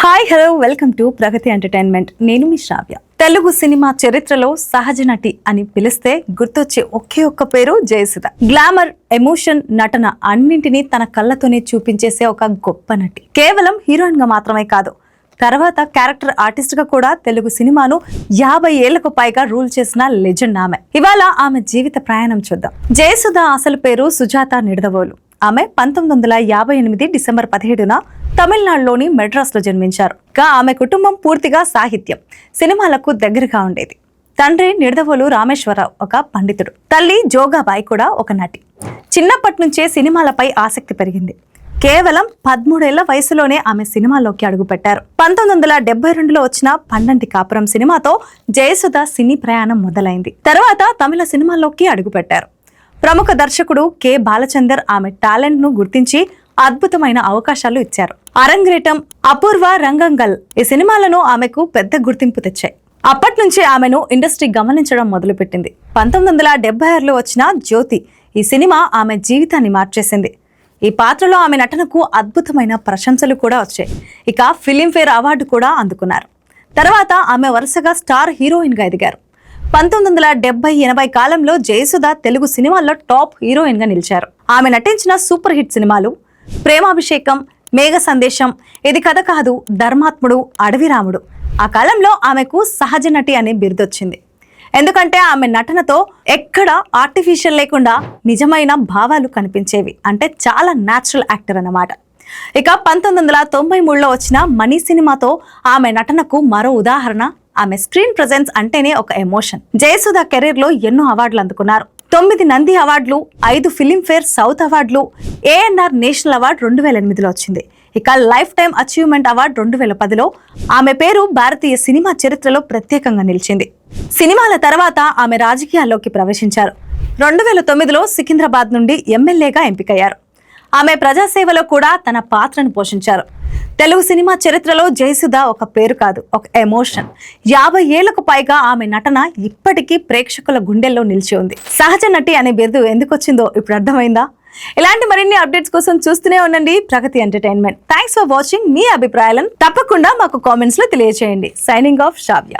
Hi hello welcome to Pragathi entertainment. నేను మీ శ్రావ్య. Telugu cinema చరిత్రలో సహజ నటి అని పిలిస్తే గుర్తొచ్చే ఒకే ఒక్క పేరు జయసుధ. గ్లామర్, ఎమోషన్, నటన అన్నింటినీ తన కళ్ళతోనే చూపించేసే ఒక గొప్ప నటి. కేవలం హీరోయిన్ గా మాత్రమే కాదు, తర్వాత క్యారెక్టర్ ఆర్టిస్ట్ గా కూడా తెలుగు సినిమాను 50 ఏళ్లకు పైగా రూల్ చేసిన లెజెండ్ ఆమె. ఇవాళ ఆమె జీవిత ప్రయాణం చూద్దాం. జయసుధ అసలు పేరు సుజాత నిడదవోలు. ఆమె 1958 డిసెంబర్ 17న తమిళనాడులోని మెడ్రాస్ లో జన్మించారు. ఆమె కుటుంబం పూర్తిగా సాహిత్యం, సినిమాలకు దగ్గరగా ఉండేది. తండ్రి నిడదవోలు రామేశ్వరరావు ఒక పండితుడు, తల్లి జోగాబాయి కూడా ఒక నటి. చిన్నప్పటి నుంచే సినిమాలపై ఆసక్తి పెరిగింది. కేవలం 13 ఏళ్ల వయసులోనే ఆమె సినిమాల్లోకి అడుగుపెట్టారు. 1972లో వచ్చిన పండంటి కాపురం సినిమాతో జయసుధ సినీ ప్రయాణం మొదలైంది. తర్వాత తమిళ సినిమాల్లోకి అడుగుపెట్టారు. ప్రముఖ దర్శకుడు కె బాలచందర్ ఆమె టాలెంట్ ను గుర్తించి అద్భుతమైన అవకాశాలు ఇచ్చారు. అరంగేటం, అపూర్వ, రంగంగల్ ఈ సినిమాలను ఆమెకు పెద్ద గుర్తింపు తెచ్చాయి. అప్పటి నుంచి ఆమెను ఇండస్ట్రీ గమనించడం మొదలుపెట్టింది. 1976లో వచ్చిన జ్యోతి ఈ సినిమా ఆమె జీవితాన్ని మార్చేసింది. ఈ పాత్రలో ఆమె నటనకు అద్భుతమైన ప్రశంసలు కూడా వచ్చాయి. ఇక ఫిలింఫేర్ అవార్డు కూడా అందుకున్నారు. తర్వాత ఆమె వరుసగా స్టార్ హీరోయిన్ గా ఎదిగారు. 1970-80 కాలంలో జయసుధ తెలుగు సినిమాల్లో టాప్ హీరోయిన్ గా నిలిచారు. ఆమె నటించిన సూపర్ హిట్ సినిమాలు ప్రేమాభిషేకం, మేఘ సందేశం, ఇది కథ కాదు, ధర్మాత్ముడు, అడవిరాముడు. ఆ కాలంలో ఆమెకు సహజ నటి అనే బిరుదొచ్చింది. ఎందుకంటే ఆమె నటనతో ఎక్కడ ఆర్టిఫిషియల్ లేకుండా నిజమైన భావాలు కనిపించేవి. అంటే చాలా న్యాచురల్ యాక్టర్ అన్నమాట. ఇక 1993లో వచ్చిన మనీ సినిమాతో ఆమె నటనకు మరో ఉదాహరణ. ఆమె స్క్రీన్ ప్రెజెన్స్ అంటేనే ఒక ఎమోషన్. జయసుధ కెరీర్ లో ఎన్నో అవార్డులు అందుకున్నారు. 9 నంది అవార్డులు, 5 ఫిలింఫేర్ సౌత్ అవార్డులు, ANR నేషనల్ అవార్డు 2008లో వచ్చింది. ఇక లైఫ్ టైమ్ అచీవ్మెంట్ అవార్డు 2010లో. ఆమె పేరు భారతీయ సినిమా చరిత్రలో ప్రత్యేకంగా నిలిచింది. సినిమాల తర్వాత ఆమె రాజకీయాల్లోకి ప్రవేశించారు. 2009లో సికింద్రాబాద్ నుండి ఎమ్మెల్యేగా ఎంపికయ్యారు. ఆమె ప్రజాసేవలో కూడా తన పాత్రను పోషించారు. తెలుగు సినిమా చరిత్రలో జయసుధ ఒక పేరు కాదు, ఒక ఎమోషన్. 50 ఏళ్లకు పైగా ఆమె నటన ఇప్పటికీ ప్రేక్షకుల గుండెల్లో నిలిచి ఉంది. సహజ నటి అనే బిరుదు ఎందుకు వచ్చిందో ఇప్పుడు అర్థమైందా? ఇలాంటి మరిన్ని అప్డేట్స్ కోసం చూస్తూనే ఉండండి Pragathi entertainment. Thanks for watching. మీ అభిప్రాయాలను తప్పకుండా మాకు కామెంట్స్ లో తెలియజేయండి. సైనింగ్ ఆఫ్ శ్రావ్య.